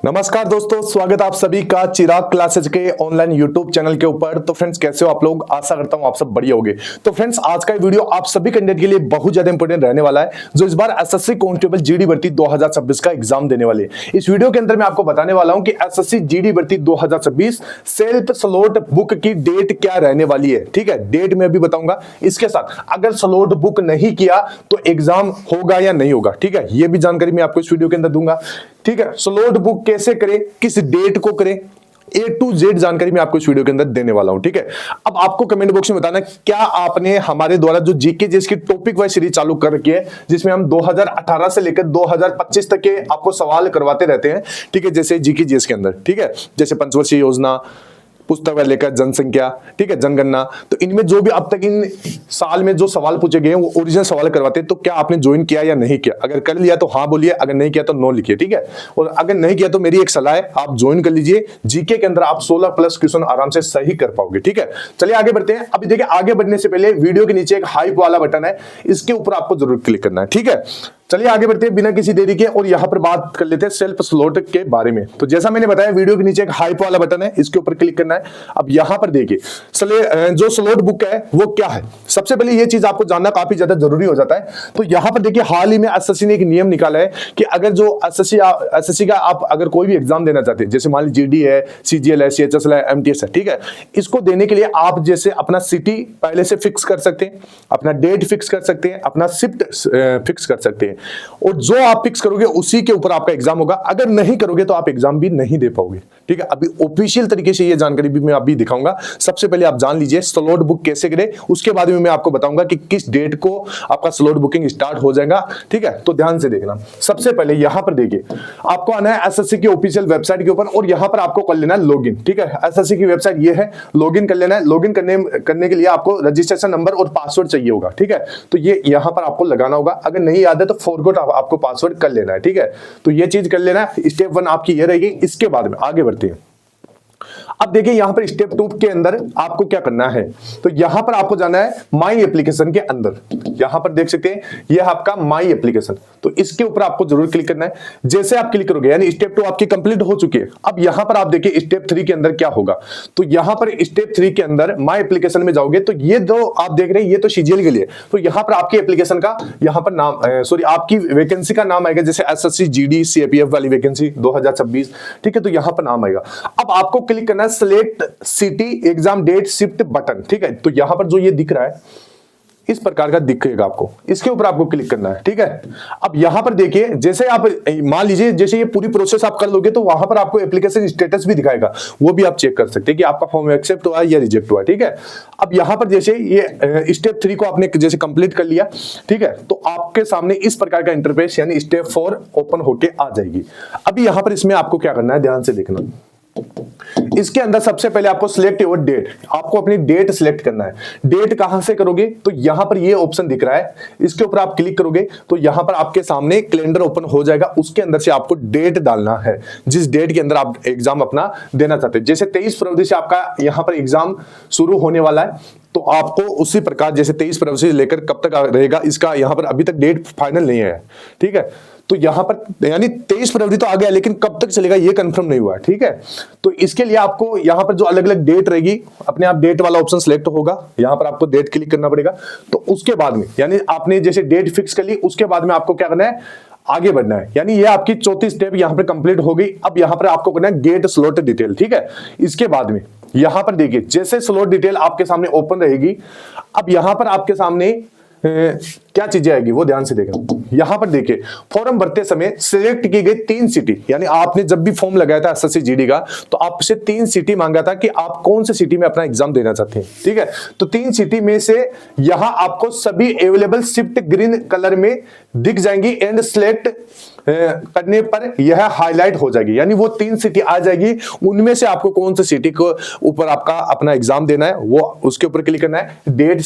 नमस्कार दोस्तों, स्वागत आप सभी का चिराग क्लासेज के ऑनलाइन यूट्यूब चैनल के ऊपर। तो फ्रेंड्स, कैसे हो आप लोग? आशा करता हूं आप सब बढ़िया होंगे। तो फ्रेंड्स, आज का वीडियो आप सभी कैंडिडेट के लिए बहुत ज्यादा इंपॉर्टेंट रहने वाला है, जो इस बार एसएससी कांस्टेबल जीडी भर्ती 2026 का एग्जाम देने वाले। इस वीडियो के अंदर मैं आपको बताने वाला हूं कि एसएससी जीडी भर्ती 2026 सेल्फ स्लॉट बुक की डेट क्या रहने वाली है। ठीक है, डेट मैं अभी बताऊंगा। इसके साथ अगर स्लॉट बुक नहीं किया तो एग्जाम होगा या नहीं होगा, ठीक है, ये भी जानकारी मैं आपको इस वीडियो के अंदर दूंगा। ठीक है, स्लॉट बुक कैसे करें, किस डेट को करें, A to Z जानकारी मैं आपको इस वीडियो के अंदर देने वाला हूं। ठीक है, अब आपको कमेंट बॉक्स में बताना क्या आपने हमारे द्वारा जो जीके जिसकी टॉपिक वाइज सीरीज चालू कर रखी है, जिसमें हम 2018 से लेकर 2025 तक के आपको सवाल करवाते रहते हैं। ठीक है, जैसे जीके जीएस के अंदर, ठीक है, जैसे पंचवर्षीय योजना, पुस्तक लेकर जनसंख्या, ठीक है, जनगणना, तो इनमें जो भी अब तक इन साल में जो सवाल पूछे गए हैं वो ओरिजिनल सवाल करवाते हैं। तो क्या आपने ज्वाइन किया या नहीं किया? अगर कर लिया तो हाँ बोलिए, अगर नहीं किया तो नो लिखिए। ठीक है, और अगर नहीं किया तो मेरी एक सलाह है, आप ज्वाइन कर लीजिए। जीके के अंदर आप 16 प्लस क्वेश्चन आराम से सही कर पाओगे। ठीक है, चलिए आगे बढ़ते हैं। अभी देखिए, आगे बढ़ने से पहले वीडियो के नीचे एक हाइप वाला बटन है, इसके ऊपर आपको जरूर क्लिक करना है। ठीक है, चलिए आगे बढ़ते हैं बिना किसी देरी के, और यहां पर बात कर लेते हैं सेल्फ स्लॉट के बारे में। तो जैसा मैंने बताया, वीडियो के नीचे एक हाइप वाला बटन है, इसके ऊपर क्लिक करना है। अब यहां पर देखिए, चलिए जो स्लॉट बुक है वो क्या है। सबसे पहले ये चीज आपको जानना काफी ज्यादा जरूरी हो जाता है। तो यहां पर देखिए, हाल ही में एसएससी ने एक नियम निकाला है कि अगर जो एसएससी का आप अगर कोई भी एग्जाम देना चाहते हैं, जैसे मान लीजिए जीडी है, सीजीएल है, सीएचएसएल है, एमटीएस है, ठीक है, इसको देने के लिए आप जैसे अपना सिटी पहले से फिक्स कर सकते हैं, अपना डेट फिक्स कर सकते हैं, अपना शिफ्ट फिक्स कर सकते हैं, और जो आप फिक्स करोगे उसी के ऊपर आपका एग्जाम होगा। अगर नहीं करोगे तो आप एग्जाम भी नहीं दे पाओगे। ठीक है, अभी ऑफिशियल तरीके से ये जानकारी भी मैं अभी दिखाऊंगा। सबसे पहले आप जान लीजिए स्लॉट बुक कैसे करें, उसके बाद में मैं आपको बताऊंगा कि किस डेट को आपका स्लॉट बुकिंग स्टार्ट हो जाएगा। ठीक है, तो ध्यान से देखना। सबसे पहले यहां पर देखिए, आपको आना है एसएससी की ऑफिशियल वेबसाइट के ऊपर, और यहां पर आपको कर लेना है लॉगिन। ठीक है, एसएससी की वेबसाइट ये है, लॉगिन कर लेना है। लॉगिन करने के लिए आपको रजिस्ट्रेशन नंबर और पासवर्ड चाहिए होगा। ठीक है, तो ये यहां पर आपको लगाना होगा। अगर नहीं याद है तो फॉरगॉट आपको पासवर्ड कर लेना है। ठीक है, तो ये चीज कर लेना है। स्टेप 1 आपकी ये रहेगी। इसके बाद में आगे बढ़ते हैं। अब देखिए, यहां पर स्टेप 2 के अंदर आपको क्या करना है, तो यहां पर आपको जाना है माई एप्लीकेशन के अंदर। यहां पर देख सकते हैं, यह आपका माई एप्लीकेशन, तो इसके ऊपर आपको जरूर क्लिक करना है। जैसे आप क्लिक करोगे, यानी स्टेप 2 आपकी कंप्लीट हो चुकी है। अब यहां पर आप देखिए स्टेप 3 के अंदर क्या होगा। तो यहां पर स्टेप 3 के अंदर माई एप्लीकेशन में जाओगे, तो ये जो आप देख रहे हैं ये तो सीजीएल के लिए, तो यहां पर आपकी एप्लीकेशन का यहां पर नाम, सॉरी, आपकी वैकेंसी का नाम आएगा, जैसे एसएससी जीडी सीएपीएफ वाली वैकेंसी 2026। ठीक है, तो यहां पर नाम आएगा। अब आपको क्लिक करना है select city exam date shift button. ठीक है, तो यहां पर जो ये दिख रहा है इस प्रकार का दिखेगा आपको, इसके ऊपर आपको क्लिक करना है। ठीक है, अब यहां पर देखिए, जैसे आप मान लीजिए जैसे ये पूरी प्रोसेस आप कर लोगे, तो वहां पर आपको एप्लीकेशन स्टेटस भी दिखाएगा, वो भी आप चेक कर सकते हैं कि आपका फॉर्म एक्सेप्ट हुआ या रिजेक्ट हुआ। ठीक है, अब यहां पर जैसे ये स्टेप 3 को आपने जैसे कंप्लीट कर लिया, ठीक है, तो आपके सामने इस प्रकार का इंटरफेस यानी स्टेप 4 ओपन होके आ जाएगी। अभी यहां पर इसमें आपको क्या करना है, ध्यान से देखना। इसके अंदर सबसे पहले आपको सिलेक्ट योर डेट, आपको अपनी डेट सिलेक्ट करना है। डेट कहां से करोगे, तो यहां पर ये ऑप्शन दिख रहा है, इसके ऊपर आप क्लिक करोगे तो यहां पर आपके सामने कैलेंडर ओपन हो जाएगा। उसके अंदर से आपको डेट डालना है, जिस डेट के अंदर आप एग्जाम अपना देना चाहते हैं। जैसे 23 फरवरी से आपका यहां पर एग्जाम शुरू होने वाला है, तो आपको उसी प्रकार जैसे 23 फरवरी से लेकर कब तक रहेगा, इसका यहां पर अभी तक डेट फाइनल नहीं है। ठीक है, तो यहां पर यानी 23 फरवरी तो आ गया, लेकिन कब तक चलेगा ये कंफर्म नहीं हुआ है। ठीक है, तो इसके लिए आपको यहां पर जो अलग अलग डेट रहेगी, अपने आप डेट वाला ऑप्शन सिलेक्ट होगा, यहां पर आपको डेट क्लिक करना पड़ेगा। तो उसके बाद में यानी आपने जैसे डेट फिक्स कर ली, उसके बाद में आपको क्या करना है, आगे बढ़ना है। यानी ये आपकी चौथी स्टेप यहां पर कंप्लीट हो गई। अब यहां पर आपको करना है गेट स्लॉट डिटेल। ठीक है, इसके बाद में यहां पर देखिए, जैसे स्लॉट डिटेल आपके सामने ओपन रहेगी, अब यहां पर आपके सामने क्या चीजें आएगी वो ध्यान से देखना। यहां पर देखिए, फॉर्म भरते समय सिलेक्ट की गई 3 सिटी, यानी आपने जब भी फॉर्म लगाया था एसएससी जीडी का, तो आपसे 3 सिटी मांगा था कि आप कौन से सिटी में अपना एग्जाम देना चाहते हैं। ठीक है, तो 3 सिटी में से यहां आपको सभी अवेलेबल शिफ्ट ग्रीन कलर में दिख जाएंगी, एंड सिलेक्ट करने पर यह हाईलाइट हो जाएगी, यानी वो 3 सिटी आ जाएगी। उनमें से आपको कौन सी सिटी को ऊपर आपका अपना एग्जाम देना है, वो उसके ऊपर क्लिक करना है, डेट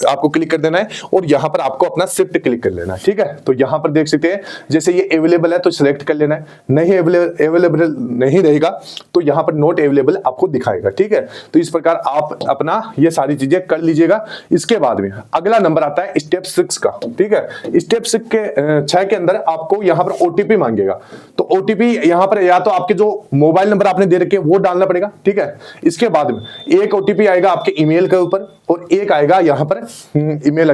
आपको क्लिक कर देना है, और और यहाँ पर आपको अपना शिफ्ट क्लिक कर लेना है। ठीक है, तो यहाँ पर देख सकते हैं जैसे ये अवेलेबल है तो सिलेक्ट कर लेना है, नहीं अवेलेबल नहीं रहेगा तो यहाँ पर नॉट अवेलेबल आपको दिखाएगा। ठीक है, तो इस प्रकार आप अपना ये सारी चीजें कर लीजिएगा। इसके बाद में अगला नंबर आता है स्टेप 6 का। ठीक है, स्टेप 6 के अंदर आपको यहाँ पर ओटीपी मांगेगा। तो ओटीपी यहाँ पर या तो आपके जो मोबाइल नंबर आपने दे रखे वो डालना पड़ेगा। ठीक है, इसके बाद में एक ओटीपी आएगा आपके ईमेल के ऊपर और एक आएगा यहाँ पर ईमेल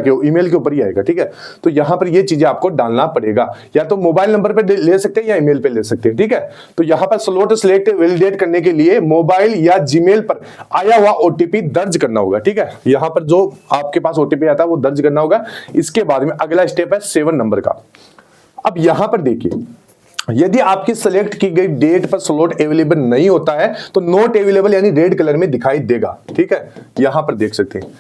के ऊपर ही आएगा। ठीक है, तो यहाँ पर ये चीजें आपको डालना पड़ेगा, या तो मोबाइल नंबर पे ले सकते हैं या ईमेल पे ले सकते हैं। ठीक है, तो यहाँ पर स्लॉट सिलेक्ट वैलिडेट करने के लिए मोबाइल या जीमेल पर आया हुआ ओटीपी दर्ज करना होगा। ठीक है, यहाँ पर जो आपके पास ओटीपी आता है वो दर्ज करना होगा। इसके बाद में अगला स्टेप है 7 नंबर का। अब यहां पर देखिए, यदि आपकी सेलेक्ट की गई डेट पर स्लॉट अवेलेबल नहीं होता है तो नॉट अवेलेबल यानी रेड कलर में दिखाई देगा। ठीक है, यहां पर देख सकते हैं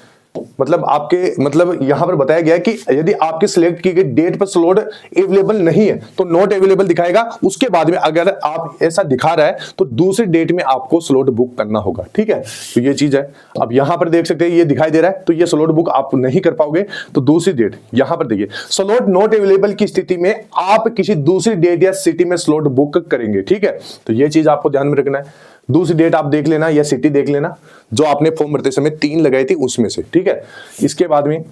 मतलब यहां पर बताया गया है कि यदि आपके सिलेक्ट की गई डेट पर स्लॉट अवेलेबल नहीं है तो नॉट अवेलेबल दिखाएगा। उसके बाद में अगर आप ऐसा दिखा रहा है तो दूसरी डेट में आपको स्लॉट बुक करना होगा। ठीक है, तो ये चीज है। अब यहां पर देख सकते हैं ये दिखाई दे रहा है तो ये स्लॉट बुक आप नहीं कर पाओगे, तो दूसरी डेट यहां पर देखिए, स्लॉट नॉट अवेलेबल की स्थिति में आप किसी दूसरी डेट या सिटी में स्लॉट बुक करेंगे। ठीक है, तो ये चीज आपको ध्यान में रखना है। दूसरी डेट आप देख लेना या सिटी देख लेना जो आपने फॉर्म भरते समय 3 लगाई थी उसमें से। ठीक है, इसके बाद में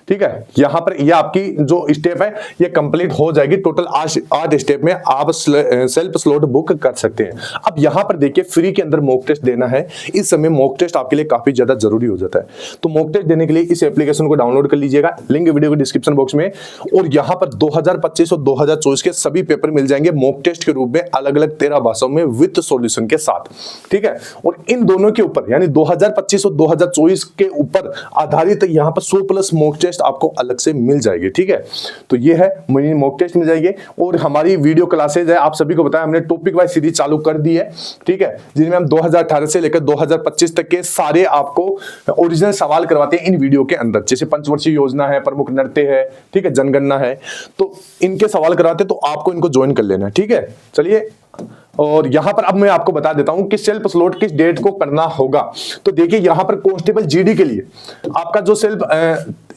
ठीक है, यहां पर ये आपकी जो स्टेप है ये कंप्लीट हो जाएगी। टोटल 8 स्टेप में आप सेल्फ स्लॉट बुक कर सकते हैं। अब यहां पर देखिए फ्री के अंदर मॉक टेस्ट देना है। इस समय मॉक टेस्ट आपके लिए काफी ज्यादा जरूरी हो जाता है, तो मॉक टेस्ट देने के लिए इस एप्लीकेशन को डाउनलोड कर लीजिएगा, लिंक वीडियो के डिस्क्रिप्शन बॉक्स में। और यहां पर 2025 और 2024 के सभी पेपर मिल जाएंगे मॉक टेस्ट के रूप में, अलग अलग 13 भाषाओं में विद सॉल्यूशन के साथ। ठीक है, और इन दोनों के ऊपर यानी 2025 और 2024 के ऊपर आधारित यहां पर 100+ मॉक टेस्ट आपको अलग से मिल जाएगी। ठीक है, तो ये है मॉक टेस्ट मिल जाएगी। और हमारी वीडियो क्लासेज है, आप सभी को बताया हमने टॉपिक वाइज सीरीज चालू कर दी है। ठीक है, जिनमें हम 2018 से लेकर 2025 तक के सारे आपको ओरिजिनल सवाल करवाते हैं इन वीडियो के अंदर, जैसे पंचवर्षीय योजना है, प्रमुख नृत्य है, ठीक है, जनगणना है, तो इनके सवाल करवाते हैं, तो आपको इनको ज्वाइन कर लेना है। ठीक है, चलिए, और यहां पर अब मैं आपको बता देता हूं कि सेल्फ स्लॉट किस डेट को करना होगा। तो देखिए यहां पर कांस्टेबल जीडी के लिए आपका जो सेल्फ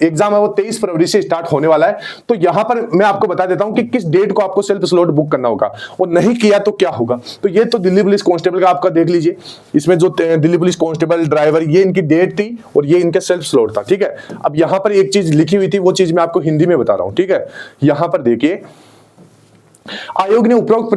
एग्जाम है वो 23 फरवरी से स्टार्ट होने वाला है। तो यहां पर मैं आपको बता देता हूं कि किस डेट को आपको सेल्फ स्लॉट बुक करना होगा, और नहीं किया तो क्या होगा। तो ये तो दिल्ली पुलिस कांस्टेबल का आपका देख लीजिए, इसमें जो दिल्ली पुलिस कांस्टेबल ड्राइवर ये इनकी डेट थी और ये इनका सेल्फ स्लॉट था। ठीक है, अब यहां पर एक चीज लिखी हुई थी, वो चीज मैं आपको हिंदी में बता रहा हूं। ठीक है, यहां पर देखिए, आयोग ने उपरोक्त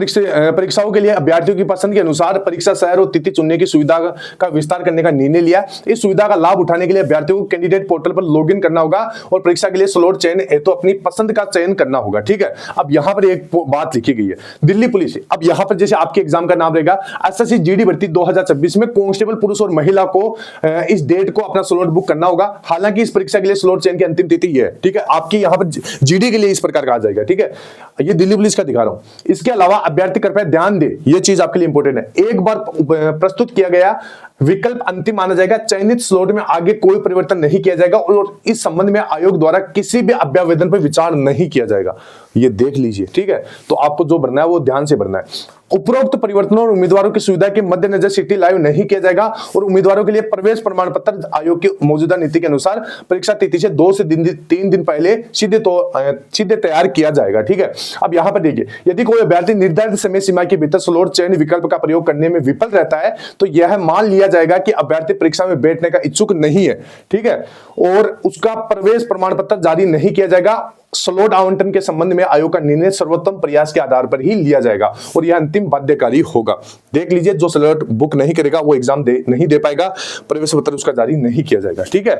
परीक्षाओं के लिए अभ्यर्थियों की पसंद के अनुसार परीक्षा शहर और तिथि चुनने की सुविधा का विस्तार करने का निर्णय लिया। इस सुविधा का लाभ उठाने के लिए अभ्यर्थियों को कैंडिडेट पोर्टल पर लॉगिन करना होगा और परीक्षा के लिए स्लॉट चयन हेतु अपनी पसंद का चयन करना होगा। ठीक है, अब यहां पर एक बात लिखी गई है, दिल्ली पुलिस, अब यहां पर जैसे आपके एग्जाम का नाम रहेगा एसएससी जीडी भर्ती 2026 में कांस्टेबल पुरुष और महिला को इस डेट को अपना स्लॉट बुक करना होगा। हालांकि इस परीक्षा के लिए स्लॉट चयन की अंतिम तिथि ये है। ठीक है, आपकी यहां पर जीडी के लिए इस प्रकार कहा जाएगा। ठीक है, ये दिल्ली पुलिस का दिखा रहा हूं। इसके अलावा अभ्यर्थी कृपया ध्यान दे, ये चीज आपके लिए इंपॉर्टेंट है, एक बार प्रस्तुत किया गया विकल्प अंतिम माना जाएगा। चयनित स्लॉट में आगे कोई परिवर्तन नहीं किया जाएगा और इस संबंध में आयोग द्वारा किसी भी अभ्यावेदन पर विचार नहीं किया जाएगा। ये देख लीजिए। ठीक है, तो आपको जो भरना है वो ध्यान से भरना है। उपरोक्त परिवर्तनों और उम्मीदवारों की सुविधा के मद्देनजर सिटी लाइव नहीं किया जाएगा और उम्मीदवारों के लिए प्रवेश प्रमाण पत्र आयोग की मौजूदा नीति के अनुसार परीक्षा तिथि से 2 से 3 दिन पहले सीधे तैयार किया जाएगा। ठीक है, अब यहां पर देखिए, यदि कोई अभ्यर्थी निर्धारित समय सीमा के भीतर स्लॉट चयन विकल्प का प्रयोग करने में विफल रहता है तो यह मान लिया जाएगा कि अभ्यर्थी परीक्षा में बैठने का इच्छुक नहीं है। ठीक है, और उसका प्रवेश प्रमाण पत्र जारी नहीं किया जाएगा। स्लॉट आवंटन के संबंध में आयोग का निर्णय सर्वोत्तम प्रयास के आधार पर ही लिया जाएगा और यह अंतिम बाध्यकारी होगा। देख लीजिए, जो स्लॉट बुक नहीं करेगा वो एग्जाम नहीं दे पाएगा, प्रवेश पत्र उसका जारी नहीं किया जाएगा। ठीक है,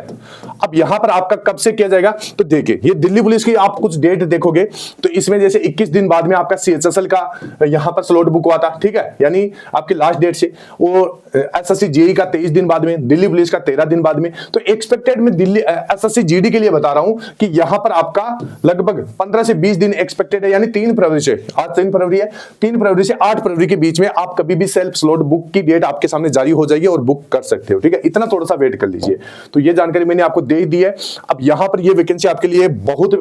अब यहां पर आपका कब से किया जाएगा, तो देखिए ये दिल्ली पुलिस की आप कुछ डेट देखोगे तो इसमें जैसे 21 दिन बाद में आपका सीएचएसएल का यहां पर स्लॉट बुक हुआ था। ठीक है, यानी आपकी लास्ट डेट से, और एसएससी जेई का 23 दिन बाद में, दिल्ली पुलिस का 13 दिन बाद में। तो एक्सपेक्टेड में दिल्ली एसएससी जीडी के लिए बता रहा हूं कि यहां पर आपका लगभग 15 से 20 दिन एक्सपेक्टेड है, यानी 3 फरवरी से, आज 3 फरवरी है, 3 फरवरी से 8 फरवरी के बीच में आप कभी भी सेल्फ स्लॉट बुक की डेट आपके सामने जारी हो जाएगी और बुक कर सकते हो। ठीक है, इतना थोड़ा सा वेट कर लीजिए। तो ये जानकारी मैंने आपको दे दी है। अब यहां पर ये वैकेंसी आपके लिए बहुत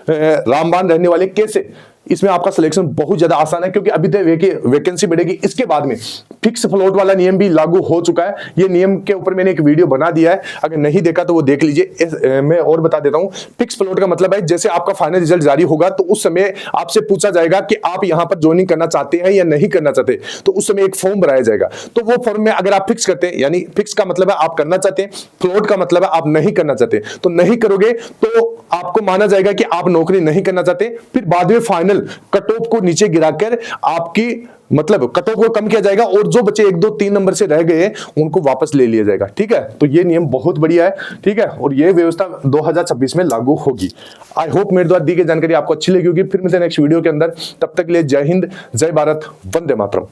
रामबान रहने वाले। कैसे, इसमें आपका सिलेक्शन बहुत ज्यादा आसान है, क्योंकि अभी तक वैकेंसी बढ़ेगी। इसके बाद में फिक्स फ्लोट वाला नियम भी लागू हो चुका है। ये नियम के ऊपर मैंने एक वीडियो बना दिया है, अगर नहीं देखा तो वो देख लीजिए। मैं और बता देता हूं, फिक्स फ्लोट का मतलब है जैसे आपका फाइनल रिजल्ट जारी होगा तो उस समय आपसे पूछा जाएगा कि आप यहां पर ज्वाइनिंग करना चाहते हैं या नहीं करना चाहते, तो उस समय एक फॉर्म भराया जाएगा। तो वो फॉर्म में अगर आप फिक्स करते हैं, यानी फिक्स का मतलब है आप करना चाहते हैं, फ्लोट का मतलब है आप नहीं करना चाहते, तो नहीं करोगे तो आपको माना जाएगा कि आप नौकरी नहीं करना चाहते। फिर बाद में फाइनल कट ऑफ को नीचे गिराकर आपकी मतलब कट ऑफ को कम किया जाएगा, और जो बच्चे 1 2 3 नंबर से रह गए उनको वापस ले लिया जाएगा। ठीक है, तो ये नियम बहुत बढ़िया है। ठीक है, और ये व्यवस्था 2026 में लागू होगी। आई होप मेरे द्वारा दी गई जानकारी आपको अच्छी लगी होगी। फिर मिलते हैं नेक्स्ट वीडियो के अंदर, तब तक के लिए जय हिंद, जय भारत, वंदे मातरम।